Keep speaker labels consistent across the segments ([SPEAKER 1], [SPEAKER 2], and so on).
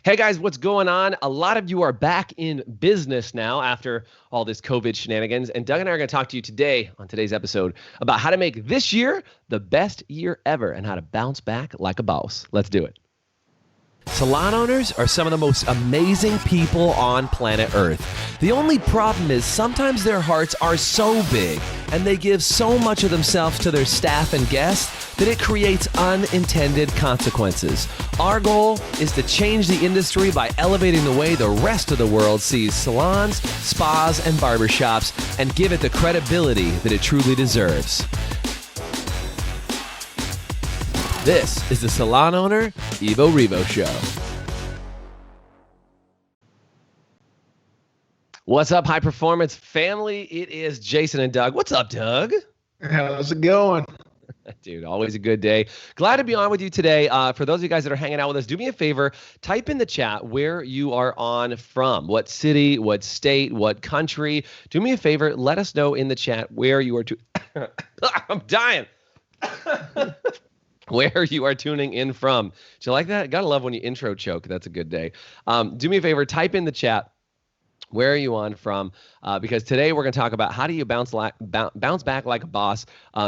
[SPEAKER 1] Hey guys, what's going on? A lot of you are back in business now after all this COVID shenanigans. And Doug and I are going to talk to you today on today's episode about how to make this year the best year ever and how to bounce back like a boss. Let's do it. Salon owners are some of the most amazing people on planet Earth. The only problem is sometimes their hearts are so big and they give so much of themselves to their staff and guests that it creates unintended consequences. Our goal is to change the industry by elevating the way the rest of the world sees salons, spas, and barbershops and give it the credibility that it truly deserves. This is the Salon Owner Evo Revo Show. What's up, high performance family? It is Jason and Doug. What's up, Doug?
[SPEAKER 2] How's it going?
[SPEAKER 1] Dude, always a good day. Glad to be on with you today. For those of you guys that are hanging out with us, do me a favor, type in the chat where you are on from. What city, what state, what country. Do me a favor, let us know in the chat where you are I'm dying. Where you are tuning in from. Do you like that? Gotta love when you intro choke. That's a good day. Do me a favor, type in the chat. Where are you on from? Because today we're going to talk about how do you bounce back like a boss.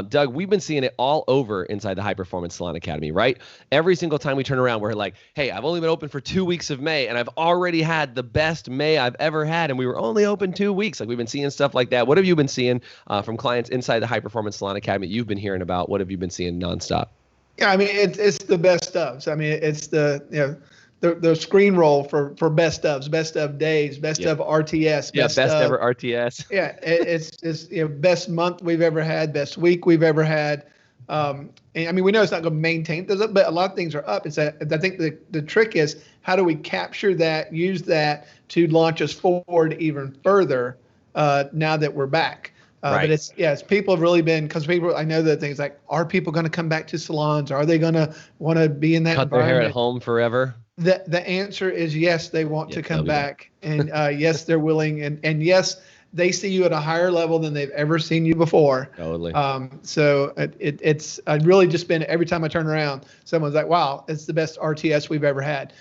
[SPEAKER 1] Doug, we've been seeing it all over inside the High Performance Salon Academy, right? Every single time we turn around, we're like, hey, I've only been open for 2 weeks of May, and I've already had the best May I've ever had, and we were only open 2 weeks. Like, we've been seeing stuff like that. What have you been seeing from clients inside the High Performance Salon Academy you've been hearing about? What have you been seeing nonstop?
[SPEAKER 2] Yeah, I mean it's the best ofs. I mean it's the screen roll for best ofs, best of days, best of RTS,
[SPEAKER 1] best ever RTS.
[SPEAKER 2] Yeah, it's best month we've ever had, best week we've ever had. And I mean we know it's not going to maintain those, but a lot of things are up. It's that I think the trick is how do we capture that, use that to launch us forward even further now that we're back.
[SPEAKER 1] Right.
[SPEAKER 2] But it's people have really been, because people, I know that things like, are people going to come back to salons? Are they going to want to be in that
[SPEAKER 1] Cut
[SPEAKER 2] environment?
[SPEAKER 1] their hair at home forever?
[SPEAKER 2] The answer is yes, they want to come back. And yes, they're willing. And yes, they see you at a higher level than they've ever seen you before.
[SPEAKER 1] Totally.
[SPEAKER 2] So it's really just been, every time I turn around, someone's like, wow, it's the best RTS we've ever had.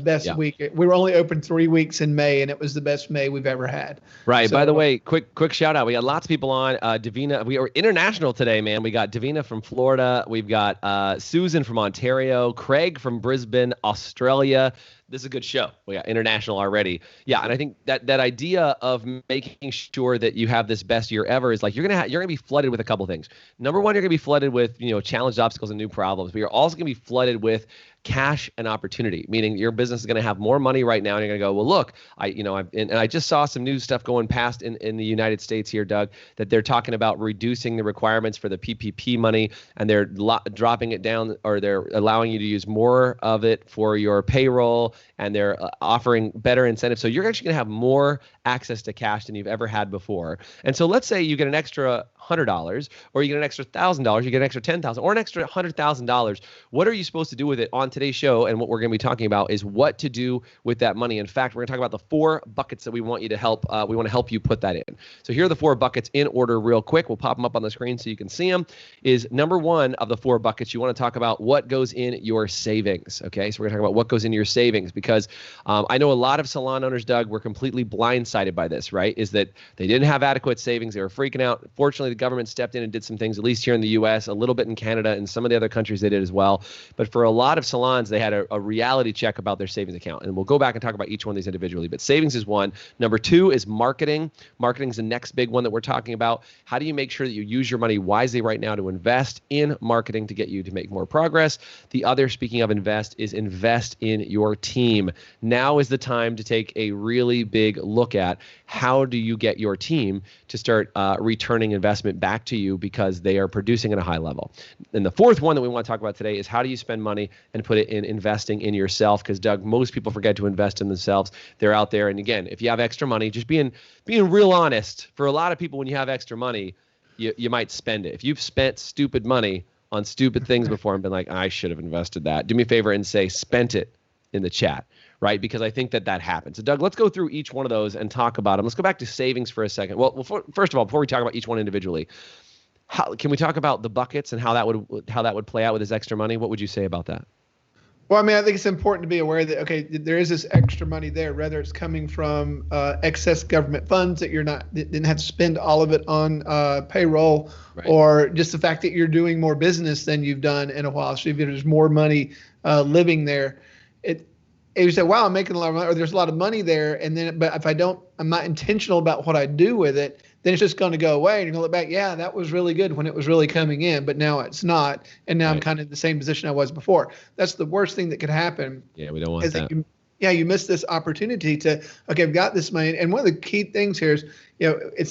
[SPEAKER 2] Best week. We were only open 3 weeks in May, and it was the best May we've ever had.
[SPEAKER 1] Right. So, by the way, quick shout out. We got lots of people on. Davina, we are international today, man. We got Davina from Florida. We've got Susan from Ontario, Craig from Brisbane, Australia. This is a good show. We got international already. Yeah, and I think that idea of making sure that you have this best year ever is like you're gonna be flooded with a couple things. Number one, you're gonna be flooded with challenged obstacles and new problems, but you're also gonna be flooded with cash and opportunity, meaning your business is going to have more money right now, and you're going to go, well, look, I just saw some new stuff going past in the United States here, Doug, that they're talking about reducing the requirements for the PPP money, and they're dropping it down, or they're allowing you to use more of it for your payroll, and they're offering better incentives. So you're actually going to have more access to cash than you've ever had before. And so let's say you get an extra $100, or you get an extra $1,000, you get an extra $10,000, or an extra $100,000. What are you supposed to do with it? On today's show, and what we're going to be talking about is what to do with that money. In fact, we're going to talk about the 4 buckets that we want you to help. We want to help you put that in. So here are the 4 buckets in order, real quick. We'll pop them up on the screen so you can see them. Is number 1 of the 4 buckets, you want to talk about what goes in your savings. Okay, so we're going to talk about what goes in your savings, because I know a lot of salon owners, Doug, were completely blindsided by this. Right? Is that they didn't have adequate savings. They were freaking out. Fortunately, the government stepped in and did some things, at least here in the U.S., a little bit in Canada, and some of the other countries they did as well. But for a lot of salons, they had a reality check about their savings account. And we'll go back and talk about each one of these individually. But savings is one. Number 2 is marketing. Marketing is the next big one that we're talking about. How do you make sure that you use your money wisely right now to invest in marketing to get you to make more progress? The other, speaking of invest, is invest in your team. Now is the time to take a really big look at how do you get your team to start returning investment back to you, because they are producing at a high level. And the 4th one that we want to talk about today is how do you spend money and put it in investing in yourself, because Doug, most people forget to invest in themselves. They're out there, and again, if you have extra money, just being real honest, for a lot of people, when you have extra money, you might spend it. If you've spent stupid money on stupid things before and been like, I should have invested that, do me a favor and say spent it in the chat. Right? Because I think that happens. So Doug, let's go through each one of those and talk about them. Let's go back to savings for a second. Well, first of all, before we talk about each one individually, can we talk about the buckets and how that would play out with his extra money? What would you say about that?
[SPEAKER 2] Well, I mean, I think it's important to be aware that, okay, there is this extra money there, whether it's coming from excess government funds that didn't have to spend all of it on payroll,
[SPEAKER 1] Right.
[SPEAKER 2] or just the fact that you're doing more business than you've done in a while. So if there's more money living there, you say, wow, I'm making a lot of money, or there's a lot of money there. And then, but if I'm not intentional about what I do with it, then it's just going to go away. And you're going to look back, yeah, that was really good when it was really coming in, but now it's not. And now I'm kind of in the same position I was before. That's the worst thing that could happen.
[SPEAKER 1] Yeah, we don't want that.
[SPEAKER 2] You miss this opportunity to, okay, I've got this money. And one of the key things here is, it's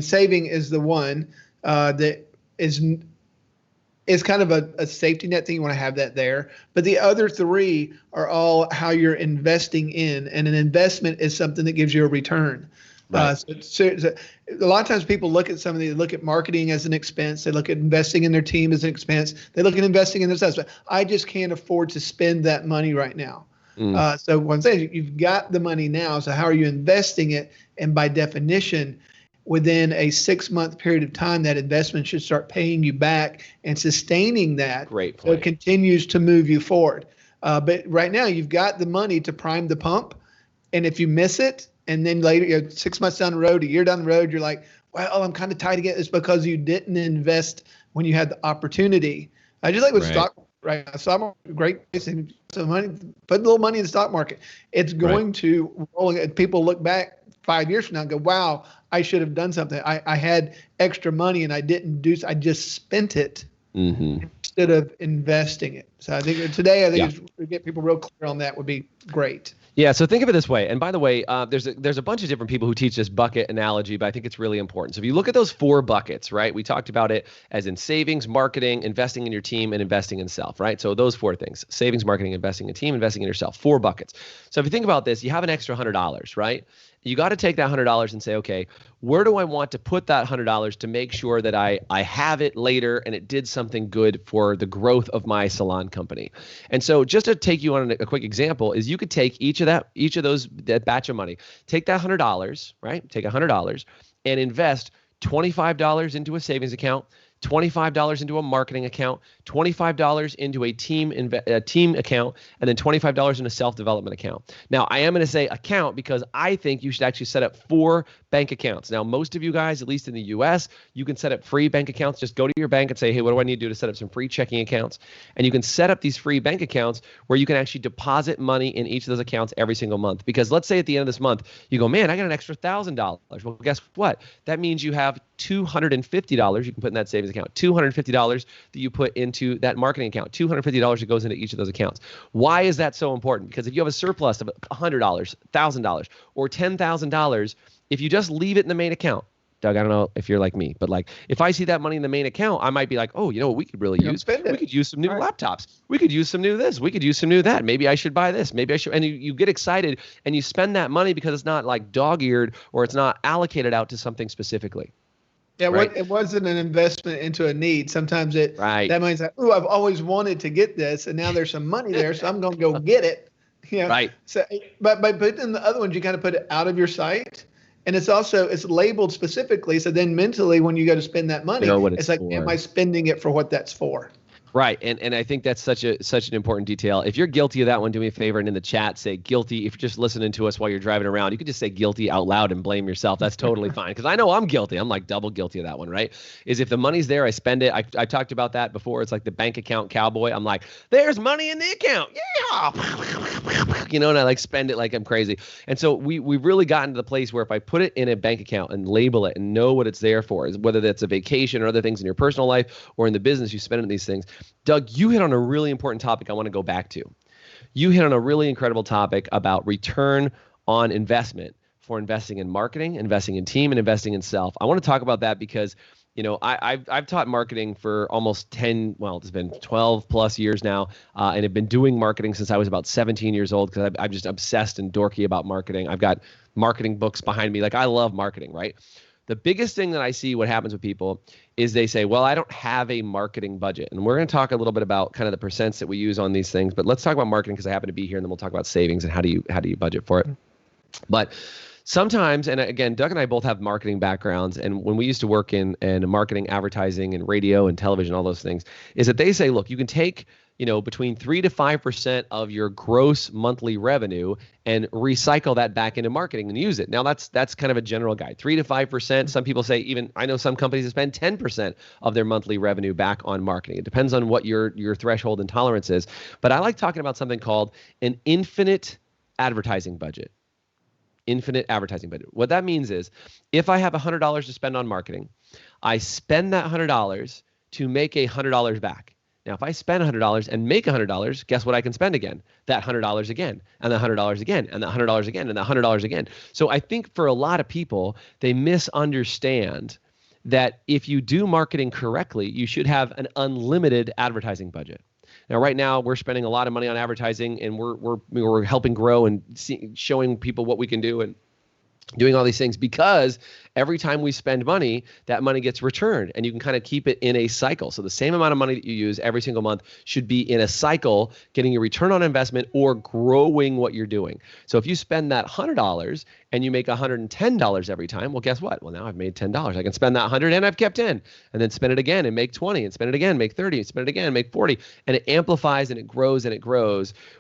[SPEAKER 2] saving is the one that is kind of a safety net thing. You want to have that there. But the other three are all how you're investing in. And an investment is something that gives you a return. Right. So a lot of times people look at marketing as an expense. They look at investing in their team as an expense. They look at investing in themselves. But I just can't afford to spend that money right now. So one thing, you've got the money now. So how are you investing it? And by definition, within a 6-month period of time, that investment should start paying you back and sustaining that.
[SPEAKER 1] Great point.
[SPEAKER 2] So it continues to move you forward. But right now, you've got the money to prime the pump. And if you miss it, and then later, 6 months down the road, a year down the road, you're like, well, I'm kind of tight again. It's because you didn't invest when you had the opportunity. I just like with stock, right? Stock market, great place, and so money, put a little money in the stock market. It's going to roll. People look back 5 years from now and go, wow, I should have done something. I had extra money and I didn't do. I just spent it instead of investing it. So I think today, to get people real clear on that would be great.
[SPEAKER 1] Yeah, so think of it this way. And by the way, there's a bunch of different people who teach this bucket analogy, but I think it's really important. So if you look at those 4 buckets, right, we talked about it as in savings, marketing, investing in your team, and investing in self, right? So those 4 things: savings, marketing, investing in team, investing in yourself. 4 buckets. So if you think about this, you have an extra $100, right? You got to take that $100 and say, okay, where do I want to put that $100 to make sure that I have it later and it did something good for the growth of my salon company? And so just to take you on a quick example is you could take each of that batch of money, take that $100, right? Take $100 and invest $25 into a savings account, $25 into a marketing account, $25 into a team account, and then $25 in a self-development account. Now, I am going to say account because I think you should actually set up 4 bank accounts. Now, most of you guys, at least in the US, you can set up free bank accounts. Just go to your bank and say, hey, what do I need to do to set up some free checking accounts? And you can set up these free bank accounts where you can actually deposit money in each of those accounts every single month. Because let's say at the end of this month, you go, man, I got an extra $1,000. Well, guess what? That means you have $250 you can put in that savings account, $250 that you put into that marketing account, $250 that goes into each of those accounts. Why is that so important? Because if you have a surplus of $100, $1,000, or $10,000, if you just leave it in the main account, Doug, I don't know if you're like me, but like if I see that money in the main account, I might be like, oh, you know what we could really use? We could use some new laptops. We could use some new this. We could use some new that. Maybe I should buy this. Maybe I should. And you get excited and you spend that money because it's not like dog-eared or it's not allocated out to something specifically.
[SPEAKER 2] Yeah, it wasn't an investment into a need. Sometimes that money's like, oh, I've always wanted to get this, and now there's some money there, so I'm going to go get it. Right. So, but in the other ones, you kind of put it out of your sight, and it's labeled specifically. So then mentally, when you go to spend that money, it's like, am I spending it for what that's for?
[SPEAKER 1] Right. And I think that's such an important detail. If you're guilty of that one, do me a favor and in the chat say guilty. If you're just listening to us while you're driving around, you could just say guilty out loud and blame yourself. That's totally fine. Because I know I'm guilty. I'm like double guilty of that one, right? Is if the money's there, I spend it. I talked about that before. It's like the bank account cowboy. I'm like, there's money in the account. Yeah. And I like spend it like I'm crazy. And so we've really gotten to the place where if I put it in a bank account and label it and know what it's there for, whether that's a vacation or other things in your personal life or in the business you spend on these things. Doug, you hit on a really important topic I want to go back to. You hit on a really incredible topic about return on investment for investing in marketing, investing in team, and investing in self. I want to talk about that because, I've taught marketing for almost it's been 12 plus years now, and have been doing marketing since I was about 17 years old because I'm just obsessed and dorky about marketing. I've got marketing books behind me. Like I love marketing, right? The biggest thing that I see what happens with people is they say, well, I don't have a marketing budget. And we're going to talk a little bit about kind of the percents that we use on these things. But let's talk about marketing because I happen to be here, and then we'll talk about savings and how do you budget for it. But sometimes, and again, Doug and I both have marketing backgrounds, and when we used to work in marketing, advertising, and radio and television, all those things, is that they say, look, you can take between 3 to 5% of your gross monthly revenue and recycle that back into marketing and use it. Now that's kind of a general guide, 3 to 5%. Some people say even, I know some companies that spend 10% of their monthly revenue back on marketing. It depends on what your threshold and tolerance is. But I like talking about something called an infinite advertising budget. Infinite advertising budget. What that means is if I have $100 to spend on marketing, I spend that $100 to make $100 back. Now, if I spend $100 and make $100, guess what I can spend again? That $100 again, and the $100 again, and the $100 again, and the $100 again. So I think for a lot of people, they misunderstand that if you do marketing correctly, you should have an unlimited advertising budget. Now, right now, we're spending a lot of money on advertising, and we're helping grow and showing people what we can do and doing all these things because every time we spend money, that money gets returned, and you can kind of keep it in a cycle. So the same amount of money that you use every single month should be in a cycle, getting a return on investment or growing what you're doing. So if you spend that $100 and you make $110 every time, well, guess what? Well, now I've made $10. I can spend that 100 and I've kept 10, and then spend it again and make 20, and spend it again, make 30, and spend it again, make 40, and it amplifies and it grows,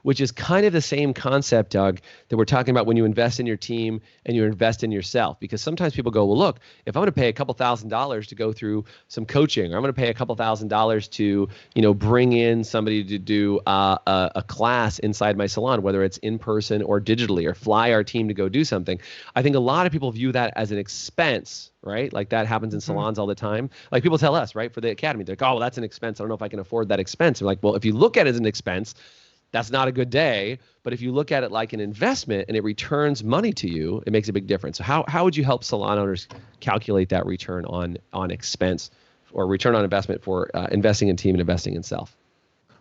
[SPEAKER 1] which is kind of the same concept, Doug, that we're talking about when you invest in your team and you invest in yourself. Because sometimes people go, well, look, if I'm going to pay a couple $1,000s to go through some coaching, or I'm going to pay a couple $1,000s to, bring in somebody to do a class inside my salon, whether it's in person or digitally, or fly our team to go do something. I think a lot of people view that as an expense, right? Like that happens in salons all the time. Like people tell us, right, for the academy, they're like, oh, well, that's an expense. I don't know if I can afford that expense. We're like, well, if you look at it as an expense, that's not a good day. But if you look at it like an investment and it returns money to you, it makes a big difference. So how would you help salon owners calculate that return on expense or return on investment for investing in team and investing in self?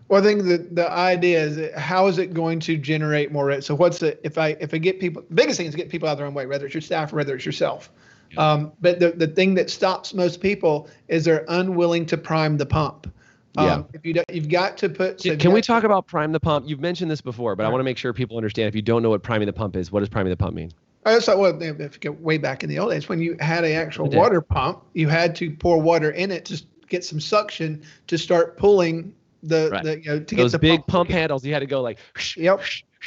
[SPEAKER 2] Well, I think the idea is how is it going to generate more rent? So if I get people, the biggest thing is get people out of their own way, whether it's your staff or whether it's yourself. But the thing that stops most people is they're unwilling to prime the pump. If you've got to put. So
[SPEAKER 1] can we talk about prime the pump? You've mentioned this before, but I want to make sure people understand. If you don't know what priming the pump is, what does priming the pump mean?
[SPEAKER 2] Well, if you go way back in the old days, when you had an actual water pump, you had to pour water in it to get some suction to start pulling to get
[SPEAKER 1] those big pump handles. You had to go like.
[SPEAKER 2] Yep.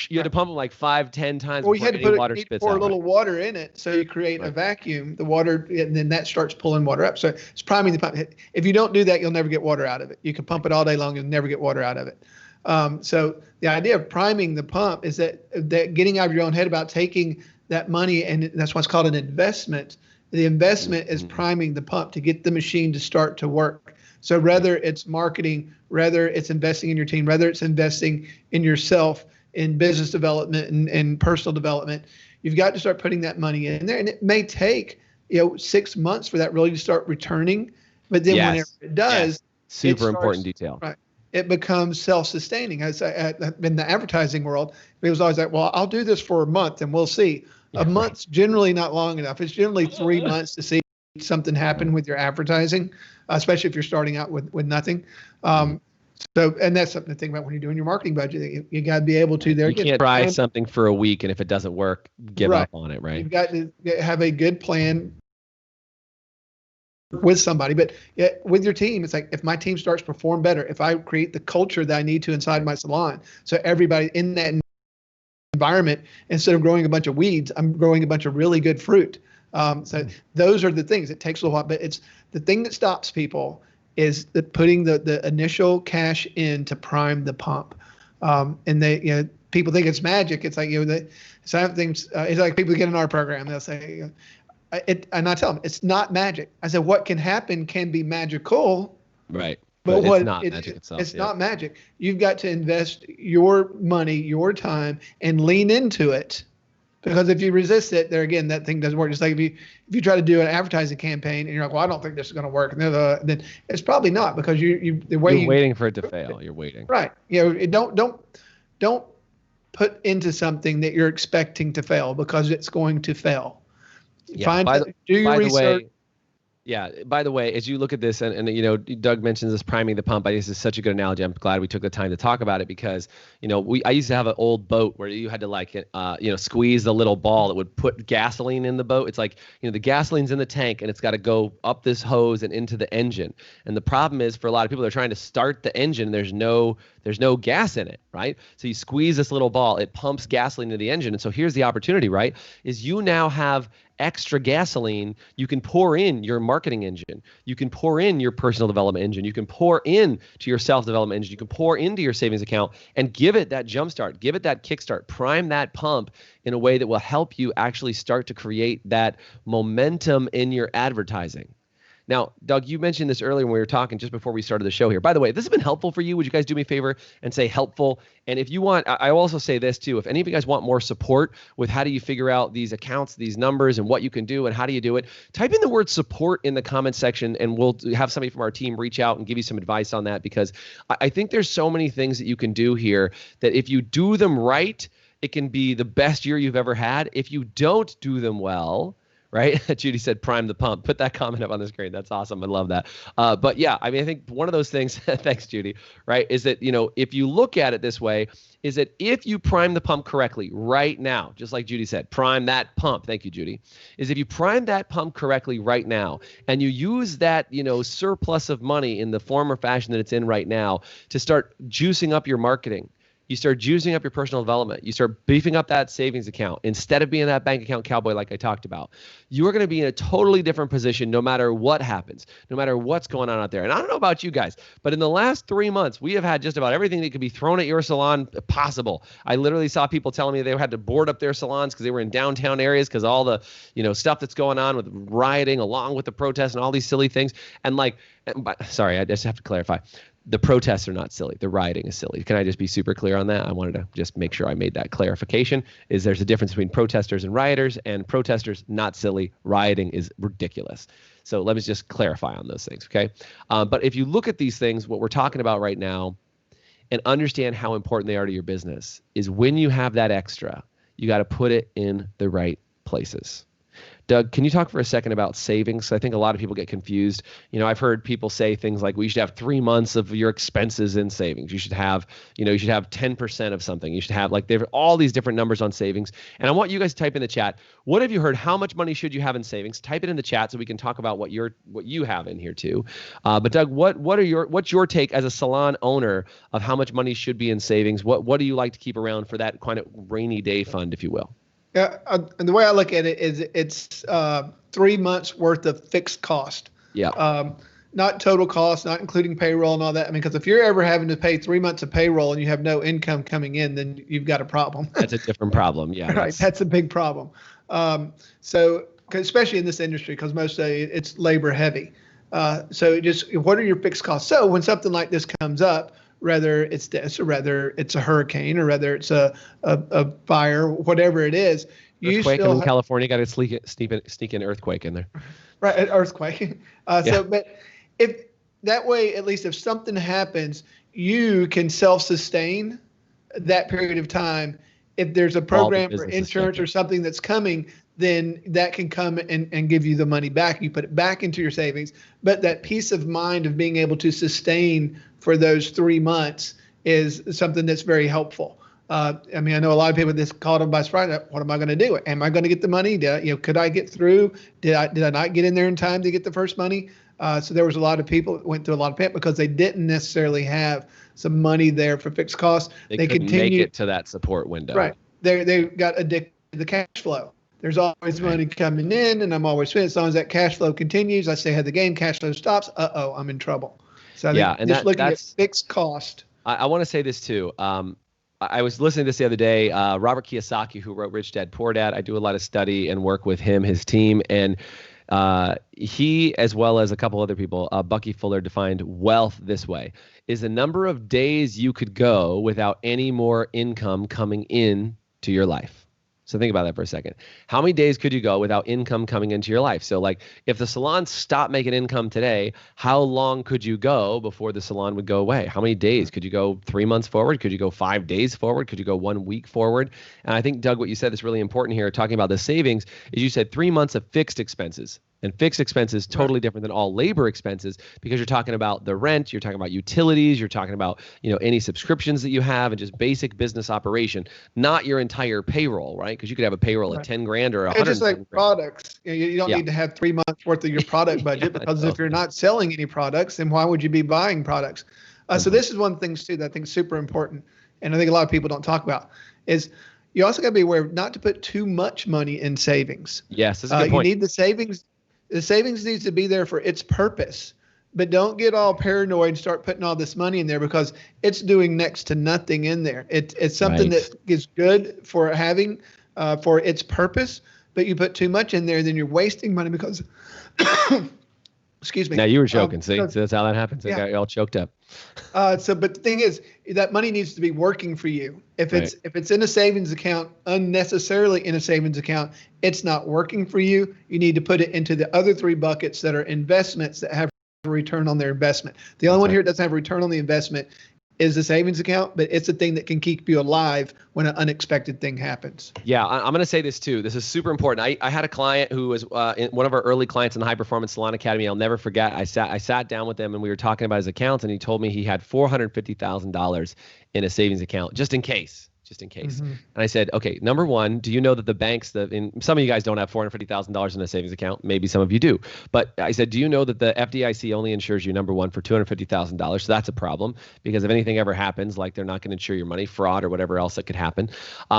[SPEAKER 1] You had to pump them like 5-10 times.
[SPEAKER 2] Well, you had to pour a little
[SPEAKER 1] right?
[SPEAKER 2] water in it, so you create a vacuum. The water, and then that starts pulling water up. So it's priming the pump. If you don't do that, you'll never get water out of it. You can pump it all day long, you'll never get water out of it. So the idea of priming the pump is that getting out of your own head about taking that money, and that's what's called an investment. The investment is priming the pump to get the machine to start to work. So whether it's marketing, whether it's investing in your team, whether it's investing in yourself, in business development and personal development, you've got to start putting that money in there. And it may take 6 months for that really to start returning. But then whenever it does,
[SPEAKER 1] super important detail.
[SPEAKER 2] Right, it becomes self-sustaining. As in the advertising world, it was always like, well, I'll do this for a month and we'll see. A month's generally not long enough. It's generally 3 months to see something happen with your advertising, especially if you're starting out with nothing. And that's something to think about when you're doing your marketing budget. You got to be able to.
[SPEAKER 1] You can't try something for a week, and if it doesn't work, give up on it, right?
[SPEAKER 2] You've got to have a good plan with somebody. But with your team, it's like if my team starts to perform better, if I create the culture that I need to inside my salon, so everybody in that environment, instead of growing a bunch of weeds, I'm growing a bunch of really good fruit. So those are the things. It takes a while, but it's the thing that stops people is putting the initial cash in to prime the pump. And they, people think it's magic. It's like, some things, it's like people get in our program, they'll say, and I tell them, it's not magic. I said, what can happen can be magical.
[SPEAKER 1] Right.
[SPEAKER 2] But
[SPEAKER 1] it's not magic itself.
[SPEAKER 2] It's not magic. You've got to invest your money, your time, and lean into it. Because if you resist it, there again, that thing doesn't work. Just like if you try to do an advertising campagn and you're like, well, I don't think this is going to work, and then it's probably not, because you're
[SPEAKER 1] waiting for it to fail. You're waiting.
[SPEAKER 2] Right. Don't put into something that you're expecting to fail, because it's going to fail.
[SPEAKER 1] Yeah. Do your research. Yeah. By the way, as you look at this, and Doug mentions this priming the pump. I think this is such a good analogy. I'm glad we took the time to talk about it because, I used to have an old boat where you had to squeeze the little ball that would put gasoline in the boat. It's like, the gasoline's in the tank and it's got to go up this hose and into the engine. And the problem is for a lot of people, they're trying to start the engine. There's no gas in it, right? So you squeeze this little ball, it pumps gasoline into the engine. And so here's the opportunity, right? Is you now have extra gasoline you can pour in your marketing engine. You can pour in your personal development engine. You can pour in to your self-development engine. You can pour into your savings account and give it that jumpstart, give it that kickstart, prime that pump in a way that will help you actually start to create that momentum in your advertising. Now, Doug, you mentioned this earlier when we were talking just before we started the show here. By the way, if this has been helpful for you, would you guys do me a favor and say helpful? And if you want, I will also say this too. If any of you guys want more support with how do you figure out these accounts, these numbers, and what you can do and how do you do it, type in the word support in the comments section and we'll have somebody from our team reach out and give you some advice on that, because I think there's so many things that you can do here that if you do them right, it can be the best year you've ever had. If you don't do them well, right? Judy said, prime the pump. Put that comment up on the screen. That's awesome. I love that. But yeah, I think one of those things, thanks, Judy, right, is that, if you look at it this way, is that if you prime the pump correctly right now, just like Judy said, prime that pump. Thank you, Judy. Is if you prime that pump correctly right now and you use that, surplus of money in the form or fashion that it's in right now to start juicing up your marketing. You start juicing up your personal development. You start beefing up that savings account. Instead of being that bank account cowboy like I talked about, you are going to be in a totally different position no matter what happens, no matter what's going on out there. And I don't know about you guys, but in the last 3 months, we have had just about everything that could be thrown at your salon possible. I literally saw people telling me they had to board up their salons because they were in downtown areas because all the stuff that's going on with rioting along with the protests and all these silly things. And sorry, I just have to clarify. The protests are not silly. The rioting is silly. Can I just be super clear on that? I wanted to just make sure I made that clarification. Is there's a difference between protesters and rioters, and protesters, not silly. Rioting is ridiculous. So let me just clarify on those things, okay? But if you look at these things, what we're talking about right now, and understand how important they are to your business, is when you have that extra, you got to put it in the right places. Doug, can you talk for a second about savings? I think a lot of people get confused. I've heard people say things like, well, you should have 3 months of your expenses in savings. You should have, you should have 10% of something. You should have there are all these different numbers on savings. And I want you guys to type in the chat. What have you heard? How much money should you have in savings? Type it in the chat so we can talk about what you have in here too. But Doug, what's your take as a salon owner of how much money should be in savings? What do you like to keep around for that kind of rainy day fund, if you will?
[SPEAKER 2] Yeah, and the way I look at it is it's 3 months worth of fixed cost.
[SPEAKER 1] Yeah.
[SPEAKER 2] Not total cost, not including payroll and all that. Because if you're ever having to pay 3 months of payroll and you have no income coming in, then you've got a problem.
[SPEAKER 1] That's a different problem. Yeah.
[SPEAKER 2] Right. That's a big problem. So especially in this industry, because mostly it's labor heavy. So just what are your fixed costs? So when something like this comes up, whether it's this or whether it's a hurricane or whether it's a fire, whatever it is,
[SPEAKER 1] you still in California got to sneak an earthquake in there.
[SPEAKER 2] Right, an earthquake. But if that way, at least if something happens, you can self-sustain that period of time. If there's a program or insurance or something that's coming, then that can come and give you the money back. You put it back into your savings. But that peace of mind of being able to sustain for those 3 months is something that's very helpful. I know a lot of people just caught them by surprise. What am I going to do? Am I going to get the money? Could I get through? Did I not get in there in time to get the first money? So there was a lot of people that went through a lot of pain because they didn't necessarily have some money there for fixed costs.
[SPEAKER 1] They couldn't make it to that support window.
[SPEAKER 2] Right. They got addicted to the cash flow. There's always money coming in, and I'm always spending. As long as that cash flow continues, I say, had the game, cash flow stops. I'm in trouble. So just looking at fixed cost.
[SPEAKER 1] I want to say this too. I was listening to this the other day. Robert Kiyosaki, who wrote Rich Dad Poor Dad. I do a lot of study and work with him, his team, and he, as well as a couple other people, Bucky Fuller, defined wealth this way: is the number of days you could go without any more income coming in to your life. So think about that for a second. How many days could you go without income coming into your life? So if the salon stopped making income today, how long could you go before the salon would go away? How many days? Could you go 3 months forward? Could you go 5 days forward? Could you go 1 week forward? And I think, Doug, what you said is really important here, talking about the savings, is you said 3 months of fixed expenses. And fixed expenses totally different than all labor expenses, because you're talking about the rent, you're talking about utilities, you're talking about, any subscriptions that you have and just basic business operation, not your entire payroll, right? Because you could have a payroll of 10 grand or 100.
[SPEAKER 2] It's just like products. You don't need to have 3 months worth of your product budget because if you're not selling any products, then why would you be buying products? So this is one of the things too that I think is super important, and I think a lot of people don't talk about, is you also got to be aware not to put too much money in savings.
[SPEAKER 1] Yes, that's a good point.
[SPEAKER 2] You need the savings. The savings needs to be there for its purpose, but don't get all paranoid and start putting all this money in there because it's doing next to nothing in there. It's something that is good for having for its purpose, but you put too much in there, then you're wasting money because, excuse me.
[SPEAKER 1] Now you were joking. See, so that's how that happens. I got you all choked up.
[SPEAKER 2] But the thing is, that money needs to be working for you. If it's in a savings account, unnecessarily in a savings account, it's not working for you. You need to put it into the other 3 buckets that are investments that have a return on their investment. The only one here that doesn't have a return on the investment is the savings account, but it's a thing that can keep you alive when an unexpected thing happens.
[SPEAKER 1] Yeah, I'm going to say this too. This is super important. I had a client who was one of our early clients in the High Performance Salon Academy. I'll never forget. I sat down with him and we were talking about his accounts, and he told me he had $450,000 in a savings account just in case. Mm-hmm. And I said, okay, number one, do you know that the banks, some of you guys don't have $450,000 in a savings account. Maybe some of you do. But I said, do you know that the FDIC only insures you, number one, for $250,000? So that's a problem, because if anything ever happens, like they're not going to insure your money, fraud or whatever else that could happen.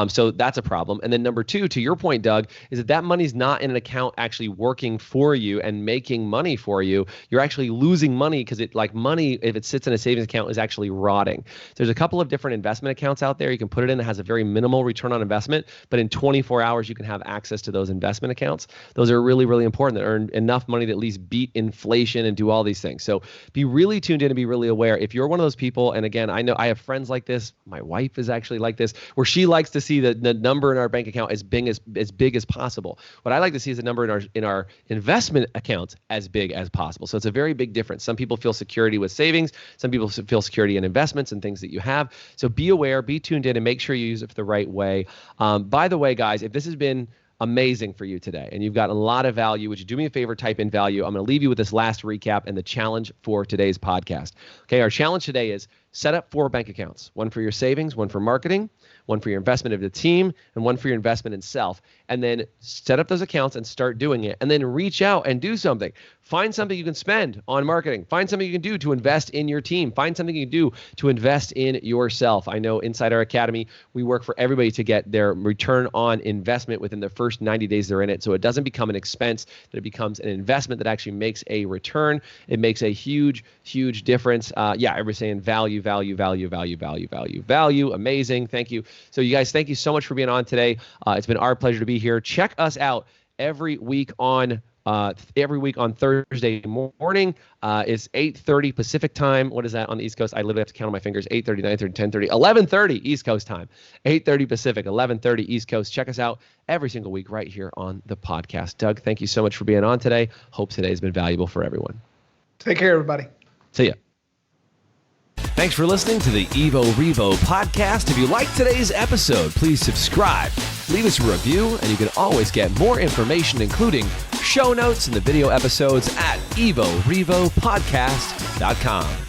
[SPEAKER 1] So that's a problem. And then number two, to your point, Doug, is that money's not in an account actually working for you and making money for you. You're actually losing money because money, if it sits in a savings account, is actually rotting. There's a couple of different investment accounts out there. You can put it in that has a very minimal return on investment, but in 24 hours, you can have access to those investment accounts. Those are really, really important, that earn enough money to at least beat inflation and do all these things. So be really tuned in and be really aware. If you're one of those people, and again, I know I have friends like this. My wife is actually like this, where she likes to see the number in our bank account as big as possible. What I like to see is the number in our investment accounts as big as possible. So it's a very big difference. Some people feel security with savings. Some people feel security in investments and things that you have. So be aware, be tuned in, and make sure you use it the right way. By the way, guys, if this has been amazing for you today and you've gotten a lot of value, would you do me a favor, type in value? I'm going to leave you with this last recap and the challenge for today's podcast. Okay, our challenge today is set up 4 bank accounts, one for your savings, one for marketing, one for your investment of the team, and one for your investment in self. And then set up those accounts and start doing it. And then reach out and do something. Find something you can spend on marketing. Find something you can do to invest in your team. Find something you can do to invest in yourself. I know inside our academy, we work for everybody to get their return on investment within the first 90 days they're in it. So it doesn't become an expense, that it becomes an investment that actually makes a return. It makes a huge, huge difference. Everybody's saying value, value, value, value, value, value, value. Amazing. Thank you. So you guys, thank you so much for being on today. It's been our pleasure to be here. Check us out every week on Thursday morning. It's 8:30 Pacific time. What is that on the East Coast? I literally have to count on my fingers. 8:30, 9:30, 10:30, 11:30 East Coast time. 8:30 Pacific, 11:30 East Coast. Check us out every single week right here on the podcast. Doug, thank you so much for being on today. Hope today has been valuable for everyone.
[SPEAKER 2] Take care, everybody.
[SPEAKER 1] See ya.
[SPEAKER 3] Thanks for listening to the Evo Revo podcast. If you liked today's episode, please subscribe, leave us a review, and you can always get more information, including show notes and the video episodes at evorevopodcast.com.